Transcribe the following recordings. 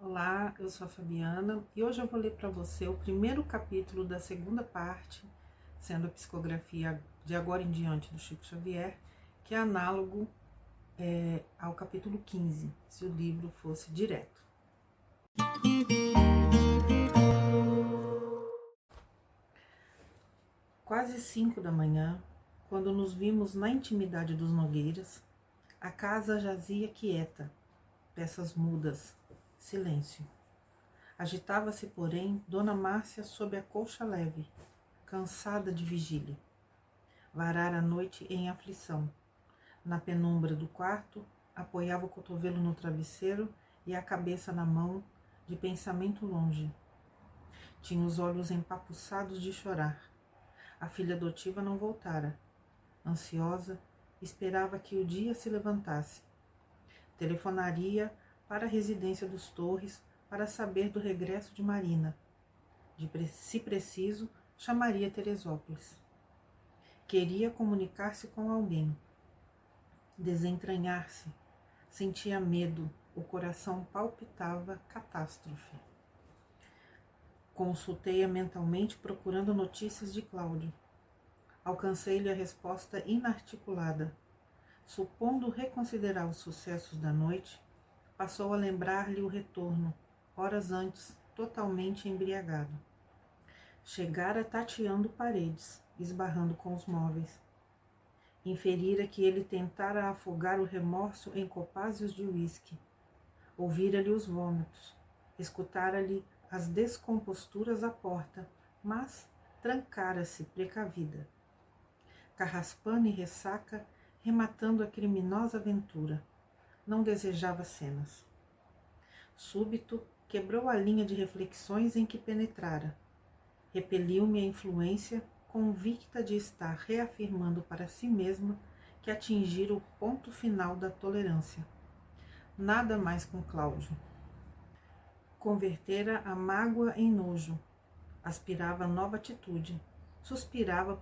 Olá, eu sou a Fabiana e hoje eu vou ler para você o primeiro capítulo da segunda parte, sendo a psicografia de agora em diante do Chico Xavier, que é análogo ao capítulo 15, se o livro fosse direto. Quase 5 da manhã, quando nos vimos na intimidade dos Nogueiras, a casa jazia quieta, peças mudas, silêncio. Agitava-se, porém, Dona Márcia sob a colcha leve, cansada de vigília. Varara a noite em aflição. Na penumbra do quarto, apoiava o cotovelo no travesseiro e a cabeça na mão, de pensamento longe. Tinha os olhos empapuçados de chorar. A filha adotiva não voltara. Ansiosa, esperava que o dia se levantasse. Telefonaria para a residência dos Torres para saber do regresso de Marina. Se preciso, chamaria Teresópolis. Queria comunicar-se com alguém. Desentranhar-se. Sentia medo, o coração palpitava catástrofe. Consultei-a mentalmente procurando notícias de Cláudio. Alcancei-lhe a resposta inarticulada. Supondo reconsiderar os sucessos da noite, passou a lembrar-lhe o retorno, horas antes, totalmente embriagado. Chegara tateando paredes, esbarrando com os móveis. Inferira que ele tentara afogar o remorso em copásios de uísque. Ouvira-lhe os vômitos, escutara-lhe as descomposturas à porta, mas trancara-se precavida. Carraspana e ressaca, rematando a criminosa aventura. Não desejava cenas. Súbito, quebrou a linha de reflexões em que penetrara. Repeliu-me a influência, convicta de estar reafirmando para si mesma que atingira o ponto final da tolerância. Nada mais com Cláudio. Convertera a mágoa em nojo. Aspirava a nova atitude. Suspirava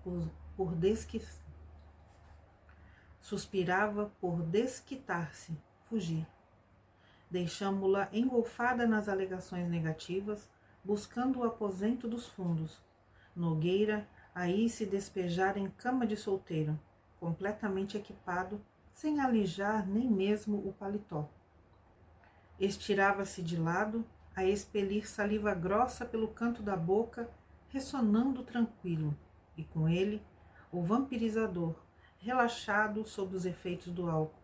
por desquitar-se, fugir. Deixamo-la engolfada nas alegações negativas, buscando o aposento dos fundos. Nogueira aí se despejara em cama de solteiro, completamente equipado, sem alijar nem mesmo o paletó. Estirava-se de lado, a expelir saliva grossa pelo canto da boca, ressonando tranquilo, e com ele, o vampirizador, relaxado sob os efeitos do álcool,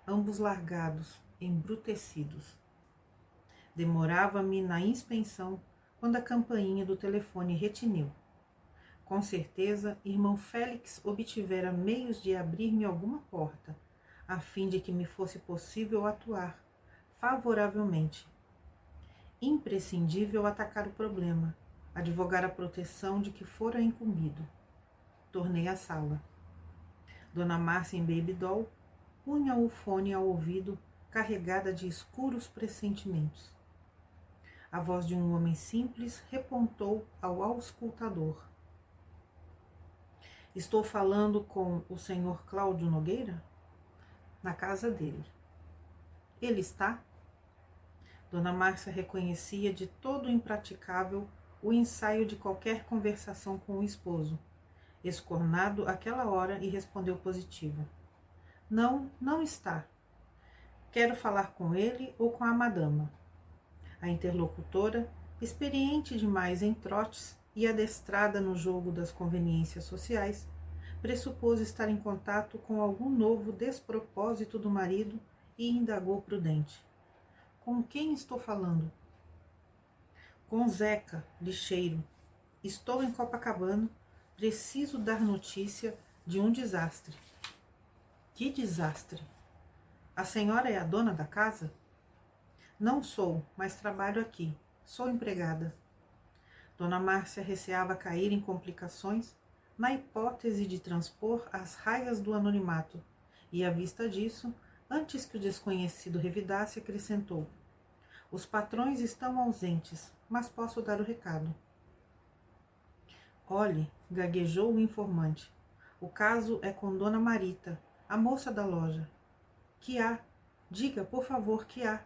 ambos largados, embrutecidos. Demorava-me na inspeção quando a campainha do telefone retiniu. Com certeza, irmão Félix obtivera meios de abrir-me alguma porta, a fim de que me fosse possível atuar favoravelmente. Imprescindível atacar o problema, advogar a proteção de que fora incumbido. Tornei à sala. Dona Márcia em baby-doll punha o fone ao ouvido, carregada de escuros pressentimentos. A voz de um homem simples repontou ao auscultador. Estou falando com o senhor Cláudio Nogueira? Na casa dele. Ele está? Dona Márcia reconhecia de todo impraticável o ensaio de qualquer conversação com o esposo, escornado àquela hora, e respondeu positiva. Não, não está. Quero falar com ele ou com a madama. A interlocutora, experiente demais em trotes e adestrada no jogo das conveniências sociais, pressupôs estar em contato com algum novo despropósito do marido e indagou prudente. Com quem estou falando? Com Zeca, lixeiro. Estou em Copacabana. Preciso dar notícia de um desastre. Que desastre? A senhora é a dona da casa? Não sou, mas trabalho aqui. Sou empregada. Dona Márcia receava cair em complicações na hipótese de transpor as raias do anonimato, e à vista disso, antes que o desconhecido revidasse, acrescentou: os patrões estão ausentes, mas posso dar o recado. Olhe, gaguejou o informante. O caso é com Dona Marita, a moça da loja. Que há? Diga, por favor, que há?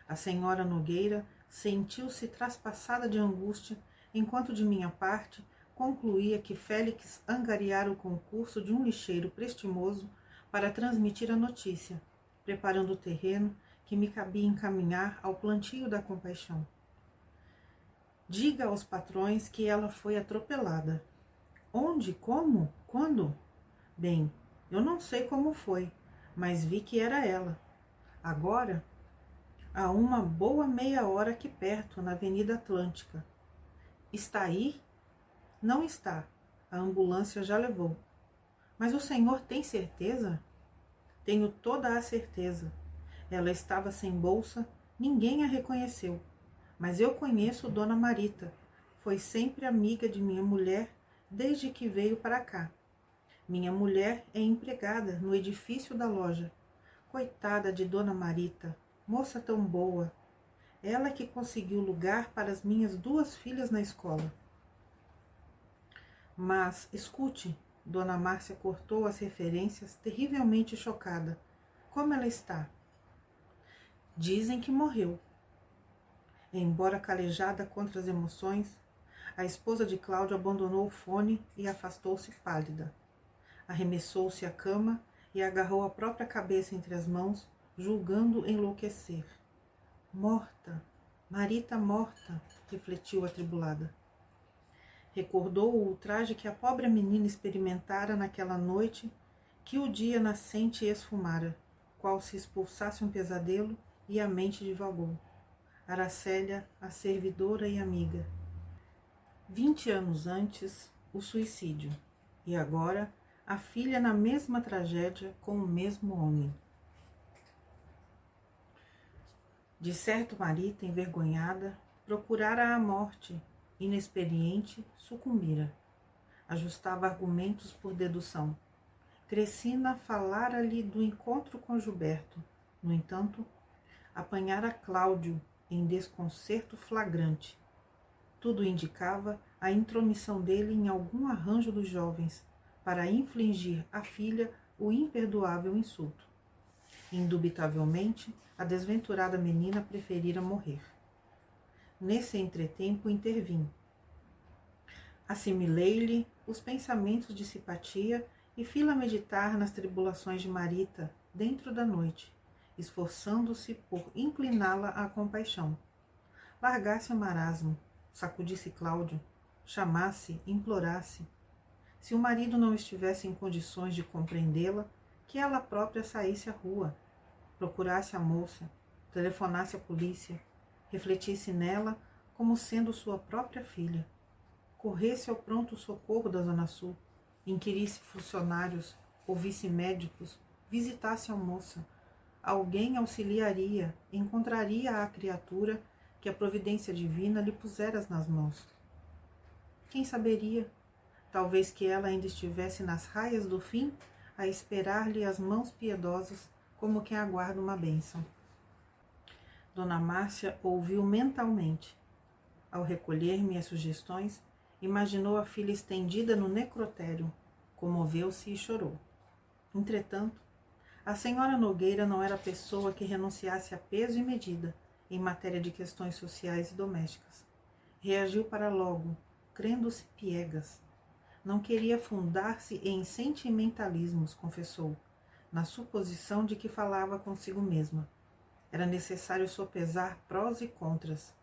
A senhora Nogueira sentiu-se traspassada de angústia, enquanto de minha parte concluía que Félix angariara o concurso de um lixeiro prestimoso para transmitir a notícia, preparando o terreno que me cabia encaminhar ao plantio da compaixão. Diga aos patrões que ela foi atropelada. Onde? Como? Quando? Bem, eu não sei como foi, mas vi que era ela. Agora, há uma boa meia hora aqui perto, na Avenida Atlântica. Está aí? Não está. A ambulância já levou. Mas o senhor tem certeza? Tenho toda a certeza. Ela estava sem bolsa, ninguém a reconheceu. Mas eu conheço Dona Marita. Foi sempre amiga de minha mulher desde que veio para cá. Minha mulher é empregada no edifício da loja. Coitada de Dona Marita, moça tão boa. Ela que conseguiu lugar para as minhas 2 filhas na escola. Mas, escute, Dona Márcia cortou as referências, terrivelmente chocada. Como ela está? Dizem que morreu. Embora calejada contra as emoções, a esposa de Cláudio abandonou o fone e afastou-se pálida. Arremessou-se à cama e agarrou a própria cabeça entre as mãos, julgando enlouquecer. Morta, Marita morta, refletiu atribulada. Recordou o ultraje que a pobre menina experimentara naquela noite que o dia nascente esfumara, qual se expulsasse um pesadelo, e a mente divagou. Aracélia, a servidora e amiga. 20 anos antes, o suicídio. E agora, a filha na mesma tragédia com o mesmo homem. De certo, Marita, envergonhada, procurara a morte, inexperiente, sucumbira. Ajustava argumentos por dedução. Crescina falara-lhe do encontro com Gilberto. No entanto, apanhara Cláudio em desconcerto flagrante. Tudo indicava a intromissão dele em algum arranjo dos jovens, para infligir à filha o imperdoável insulto. Indubitavelmente, a desventurada menina preferira morrer. Nesse entretempo intervim. Assimilei-lhe os pensamentos de simpatia e fi-la meditar nas tribulações de Marita dentro da noite, esforçando-se por incliná-la à compaixão. Largasse o marasmo, sacudisse Cláudio, chamasse, implorasse. Se o marido não estivesse em condições de compreendê-la, que ela própria saísse à rua, procurasse a moça, telefonasse à polícia, refletisse nela como sendo sua própria filha, corresse ao pronto-socorro da Zona Sul, inquirisse funcionários, ouvisse médicos, visitasse a moça. Alguém auxiliaria, encontraria a criatura que a providência divina lhe pusera nas mãos. Quem saberia? Talvez que ela ainda estivesse nas raias do fim, a esperar-lhe as mãos piedosas, como quem aguarda uma bênção. Dona Márcia ouviu mentalmente. Ao recolher-me as sugestões, imaginou a filha estendida no necrotério, comoveu-se e chorou. Entretanto, a senhora Nogueira não era pessoa que renunciasse a peso e medida em matéria de questões sociais e domésticas. Reagiu para logo, crendo-se piegas. Não queria fundar-se em sentimentalismos, confessou, na suposição de que falava consigo mesma. Era necessário sopesar prós e contras.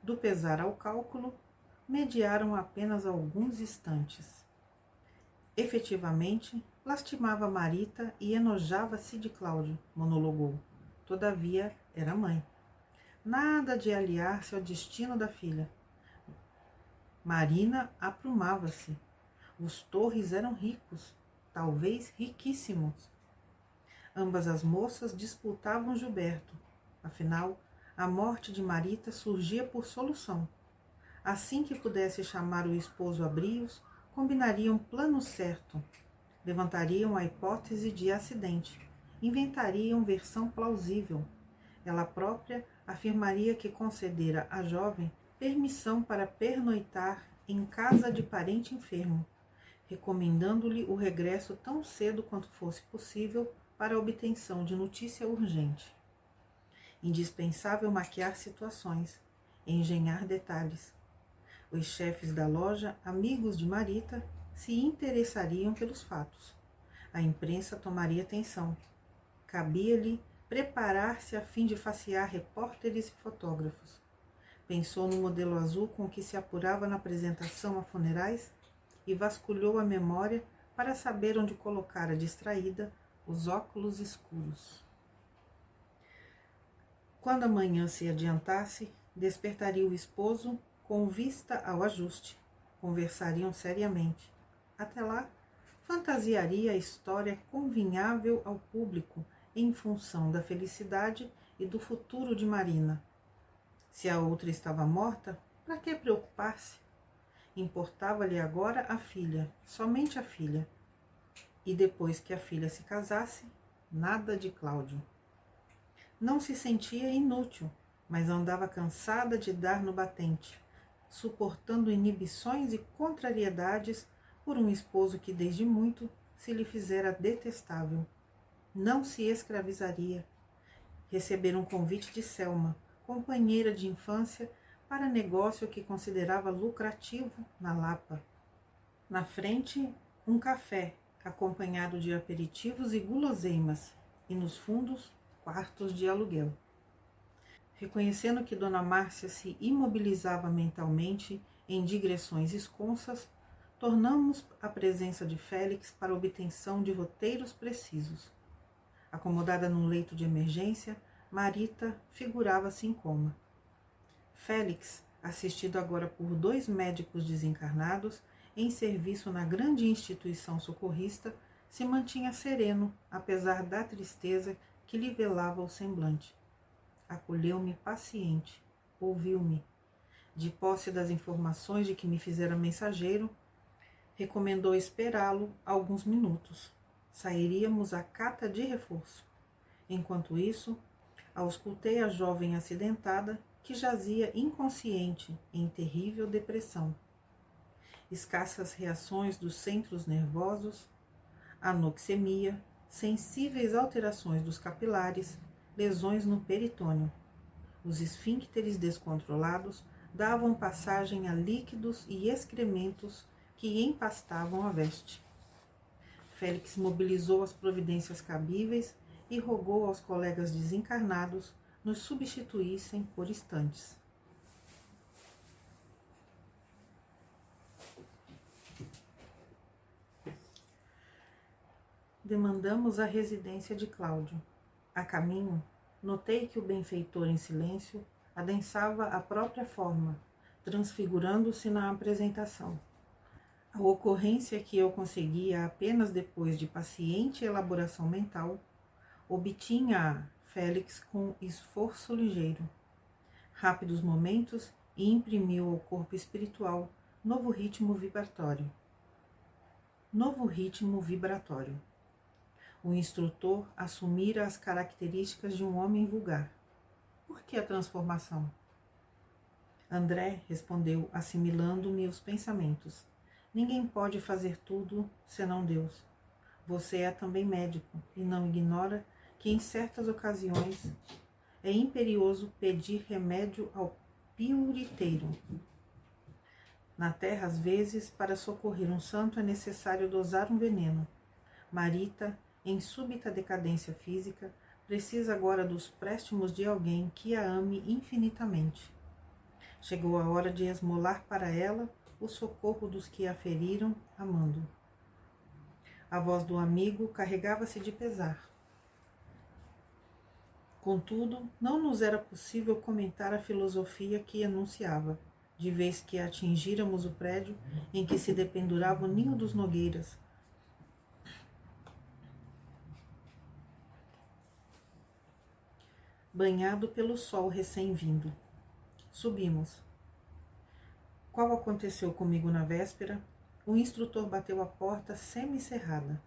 Do pesar ao cálculo, mediaram apenas alguns instantes. Efetivamente, lastimava Marita e enojava-se de Cláudio, monologou. Todavia, era mãe. Nada de aliar-se ao destino da filha. Marina aprumava-se. Os Torres eram ricos, talvez riquíssimos. Ambas as moças disputavam Gilberto. Afinal, a morte de Marita surgia por solução. Assim que pudesse chamar o esposo a brios, combinariam plano certo. Levantariam a hipótese de acidente. Inventariam versão plausível. Ela própria afirmaria que concedera à jovem permissão para pernoitar em casa de parente enfermo, recomendando-lhe o regresso tão cedo quanto fosse possível para a obtenção de notícia urgente. Indispensável maquiar situações, engenhar detalhes. Os chefes da loja, amigos de Marita, se interessariam pelos fatos. A imprensa tomaria atenção. Cabia-lhe preparar-se a fim de facear repórteres e fotógrafos. Pensou no modelo azul com que se apurava na apresentação a funerais e vasculhou a memória para saber onde colocara distraída os óculos escuros. Quando a manhã se adiantasse, despertaria o esposo com vista ao ajuste. Conversariam seriamente. Até lá, fantasiaria a história convinhável ao público em função da felicidade e do futuro de Marina. Se a outra estava morta, para que preocupar-se? Importava-lhe agora a filha, somente a filha. E depois que a filha se casasse, nada de Cláudio. Não se sentia inútil, mas andava cansada de dar no batente, suportando inibições e contrariedades por um esposo que desde muito se lhe fizera detestável. Não se escravizaria. Recebera um convite de Selma, companheira de infância, para negócio que considerava lucrativo na Lapa. Na frente, um café, acompanhado de aperitivos e guloseimas, e nos fundos, quartos de aluguel. Reconhecendo que Dona Márcia se imobilizava mentalmente em digressões esconsas, tornamos a presença de Félix para obtenção de roteiros precisos. Acomodada num leito de emergência, Marita figurava-se em coma. Félix, assistido agora por 2 médicos desencarnados, em serviço na grande instituição socorrista, se mantinha sereno, apesar da tristeza que lhe velava o semblante. Acolheu-me paciente, ouviu-me. De posse das informações de que me fizera mensageiro, recomendou esperá-lo alguns minutos. Sairíamos à cata de reforço. Enquanto isso, auscultei a jovem acidentada que jazia inconsciente em terrível depressão. Escassas reações dos centros nervosos, anoxemia, sensíveis alterações dos capilares, lesões no peritônio. Os esfíncteres descontrolados davam passagem a líquidos e excrementos que empastavam a veste. Félix mobilizou as providências cabíveis e rogou aos colegas desencarnados nos substituíssem por instantes. Demandamos a residência de Cláudio. A caminho, notei que o benfeitor em silêncio adensava a própria forma, transfigurando-se na apresentação. A ocorrência que eu conseguia apenas depois de paciente elaboração mental, obtinha-a Félix com esforço ligeiro. Rápidos momentos e imprimiu ao corpo espiritual novo ritmo vibratório. O instrutor assumira as características de um homem vulgar. Por que a transformação? André respondeu, assimilando-me os pensamentos. Ninguém pode fazer tudo senão Deus. Você é também médico e não ignora que em certas ocasiões é imperioso pedir remédio ao pioriteiro. Na terra, às vezes, para socorrer um santo é necessário dosar um veneno. Marita, em súbita decadência física, precisa agora dos préstimos de alguém que a ame infinitamente. Chegou a hora de esmolar para ela o socorro dos que a feriram, amando. A voz do amigo carregava-se de pesar. Contudo, não nos era possível comentar a filosofia que enunciava, de vez que atingíramos o prédio em que se dependurava o ninho dos Nogueiras. Banhado pelo sol recém-vindo. Subimos. Qual aconteceu comigo na véspera, o instrutor bateu a porta semicerrada.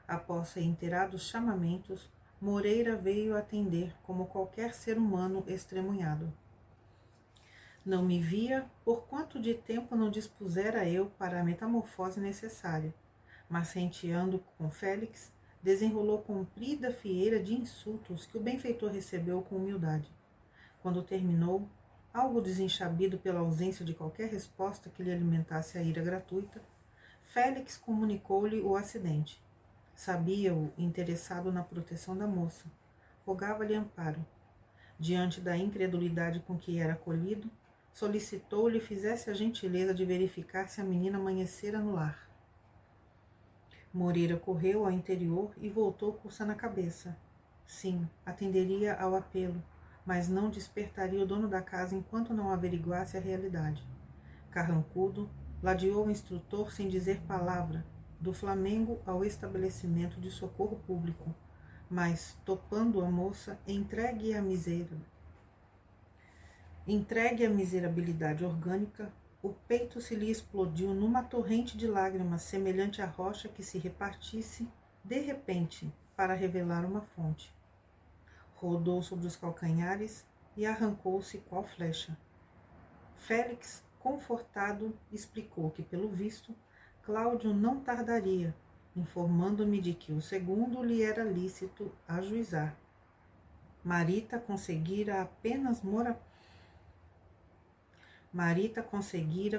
Após reiterados chamamentos, Moreira veio atender como qualquer ser humano estremunhado. Não me via por quanto de tempo não dispusera eu para a metamorfose necessária, mas renteando com Félix, desenrolou comprida fieira de insultos que o benfeitor recebeu com humildade. Quando terminou, algo desenchabido pela ausência de qualquer resposta que lhe alimentasse a ira gratuita, Félix comunicou-lhe o acidente. Sabia-o interessado na proteção da moça. Rogava-lhe amparo. Diante da incredulidade com que era acolhido, solicitou-lhe fizesse a gentileza de verificar se a menina amanhecera no lar. Moreira correu ao interior e voltou coçando a cabeça. Sim, atenderia ao apelo, mas não despertaria o dono da casa enquanto não averiguasse a realidade. Carrancudo, ladeou o instrutor sem dizer palavra, do Flamengo ao estabelecimento de socorro público, mas, topando a moça, entregue à miserabilidade orgânica, o peito se lhe explodiu numa torrente de lágrimas semelhante à rocha que se repartisse, de repente, para revelar uma fonte. Rodou sobre os calcanhares e arrancou-se qual flecha. Félix, confortado, explicou que, pelo visto, Cláudio não tardaria, informando-me de que o segundo lhe era lícito ajuizar. Marita conseguira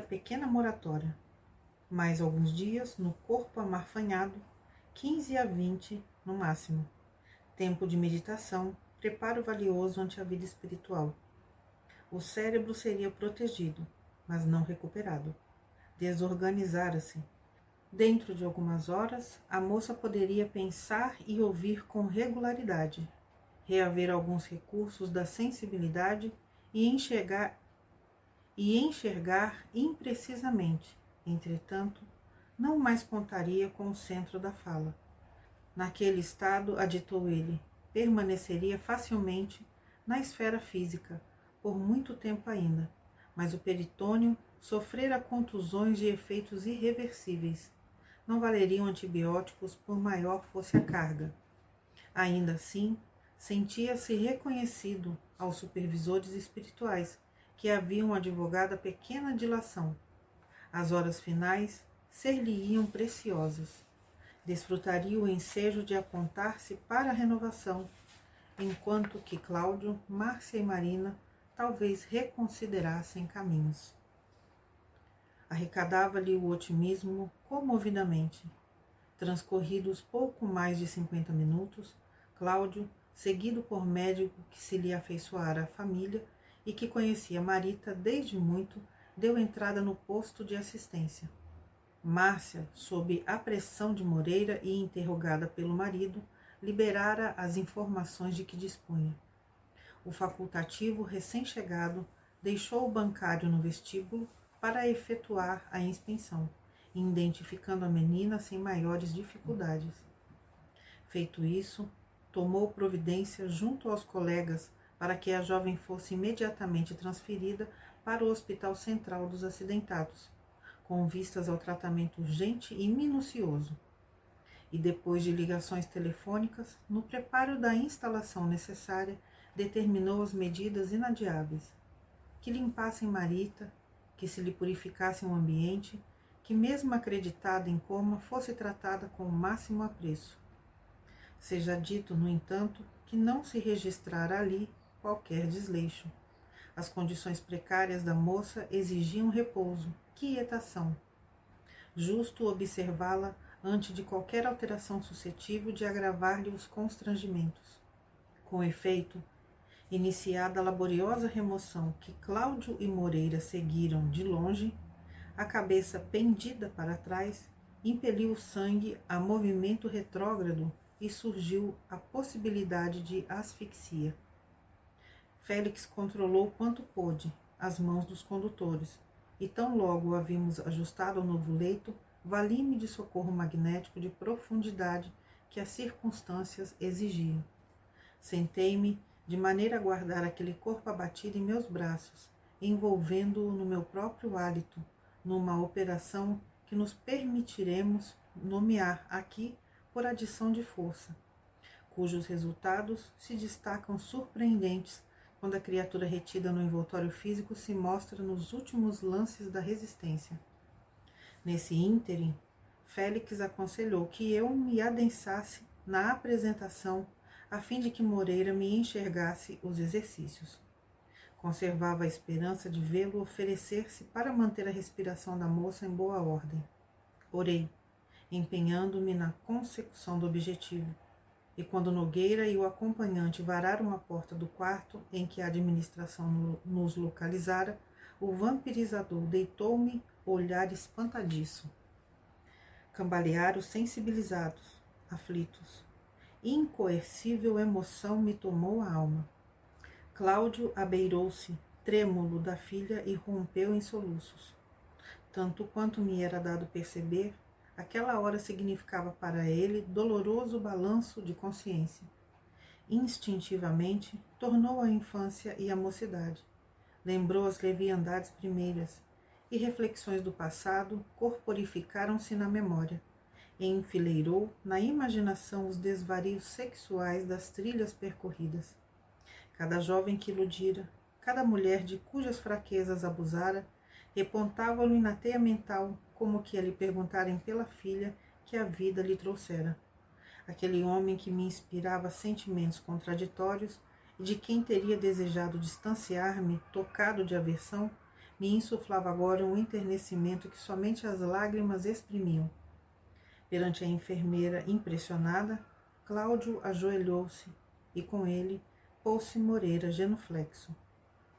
pequena moratória. Mais alguns dias, no corpo amarfanhado, 15 a 20 no máximo. Tempo de meditação, preparo valioso ante a vida espiritual. O cérebro seria protegido, mas não recuperado. Desorganizara-se. Dentro de algumas horas, a moça poderia pensar e ouvir com regularidade, reaver alguns recursos da sensibilidade e enxergar imprecisamente. Entretanto, não mais contaria com o centro da fala. Naquele estado, aditou ele, permaneceria facilmente na esfera física, por muito tempo ainda, mas o peritônio sofrera contusões de efeitos irreversíveis. Não valeriam antibióticos por maior fosse a carga. Ainda assim, sentia-se reconhecido aos supervisores espirituais, que haviam advogado a pequena dilação. As horas finais ser-lhe-iam preciosas. Desfrutaria o ensejo de apontar-se para a renovação, enquanto que Cláudio, Márcia e Marina talvez reconsiderassem caminhos. Arrecadava-lhe o otimismo comovidamente. Transcorridos pouco mais de 50 minutos, Cláudio, seguido por médico que se lhe afeiçoara à família e que conhecia Marita desde muito, deu entrada no posto de assistência. Márcia, sob a pressão de Moreira e interrogada pelo marido, liberara as informações de que dispunha. O facultativo recém-chegado deixou o bancário no vestíbulo para efetuar a inspeção, identificando a menina sem maiores dificuldades. Feito isso, tomou providência junto aos colegas para que a jovem fosse imediatamente transferida para o Hospital Central dos Acidentados, com vistas ao tratamento urgente e minucioso. E depois de ligações telefônicas, no preparo da instalação necessária, determinou as medidas inadiáveis: que limpassem Marita, que se lhe purificasse o ambiente, que mesmo acreditada em coma fosse tratada com o máximo apreço. Seja dito, no entanto, que não se registrara ali qualquer desleixo. As condições precárias da moça exigiam repouso, quietação. Justo observá-la ante de qualquer alteração suscetível de agravar-lhe os constrangimentos. Com efeito, iniciada a laboriosa remoção que Cláudio e Moreira seguiram de longe, a cabeça pendida para trás impeliu o sangue a movimento retrógrado e surgiu a possibilidade de asfixia. Félix controlou quanto pôde as mãos dos condutores, e tão logo o havíamos ajustado ao novo leito, vali-me de socorro magnético de profundidade que as circunstâncias exigiam. Sentei-me de maneira a guardar aquele corpo abatido em meus braços, envolvendo-o no meu próprio hálito, numa operação que nos permitiremos nomear aqui por adição de força, cujos resultados se destacam surpreendentes quando a criatura retida no envoltório físico se mostra nos últimos lances da resistência. Nesse ínterim, Félix aconselhou que eu me adensasse na apresentação, a fim de que Moreira me enxergasse os exercícios. Conservava a esperança de vê-lo oferecer-se para manter a respiração da moça em boa ordem. Orei, empenhando-me na consecução do objetivo, e quando Nogueira e o acompanhante vararam a porta do quarto em que a administração nos localizara, o vampirizador deitou-me olhar espantadiço. Cambalearam sensibilizados, aflitos. Incoercível emoção me tomou a alma. Cláudio abeirou-se, trêmulo, da filha e rompeu em soluços. Tanto quanto me era dado perceber, aquela hora significava para ele doloroso balanço de consciência. Instintivamente, tornou a infância e a mocidade. Lembrou as leviandades primeiras, e reflexões do passado corporificaram-se na memória, e enfileirou na imaginação os desvarios sexuais das trilhas percorridas. Cada jovem que iludira, cada mulher de cujas fraquezas abusara, repontava-lhe na teia mental como que a lhe perguntarem pela filha que a vida lhe trouxera. Aquele homem que me inspirava sentimentos contraditórios e de quem teria desejado distanciar-me, tocado de aversão, me insuflava agora um enternecimento que somente as lágrimas exprimiam. Perante a enfermeira impressionada, Cláudio ajoelhou-se e com ele pôs-se Moreira genuflexo.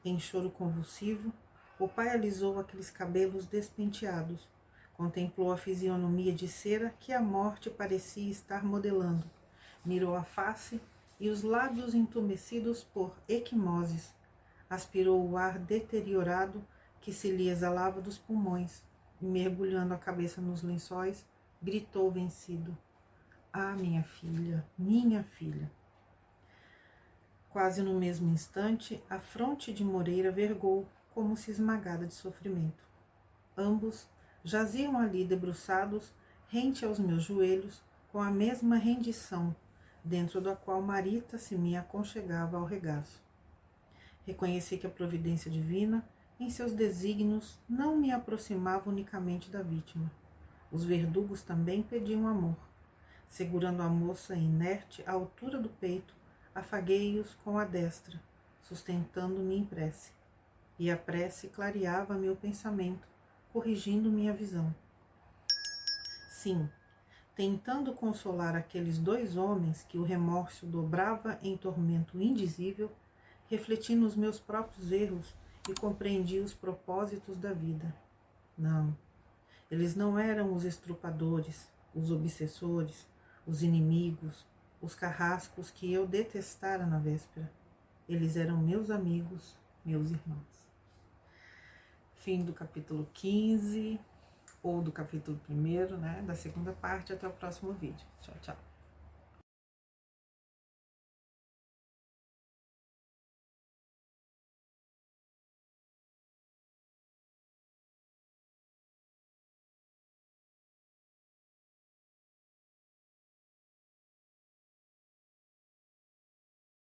Em choro convulsivo, o pai alisou aqueles cabelos despenteados, contemplou a fisionomia de cera que a morte parecia estar modelando, mirou a face e os lábios entumecidos por equimoses, aspirou o ar deteriorado que se lhe exalava dos pulmões e, mergulhando a cabeça nos lençóis, gritou vencido: "Ah, minha filha, minha filha!" Quase no mesmo instante, a fronte de Moreira vergou, como se esmagada de sofrimento. Ambos jaziam ali debruçados, rente aos meus joelhos, com a mesma rendição, dentro da qual Marita se me aconchegava ao regaço. Reconheci que a providência divina, em seus desígnios, não me aproximava unicamente da vítima. Os verdugos também pediam amor. Segurando a moça inerte à altura do peito, afaguei-os com a destra, sustentando-me em prece. E a prece clareava meu pensamento, corrigindo minha visão. Sim, tentando consolar aqueles dois homens que o remorso dobrava em tormento indizível, refleti nos meus próprios erros e compreendi os propósitos da vida. Não, eles não eram os estrupadores, os obsessores, os inimigos, os carrascos que eu detestara na véspera. Eles eram meus amigos, meus irmãos. Fim do capítulo 15, ou do capítulo 1, né, da segunda parte. Até o próximo vídeo. Tchau, tchau.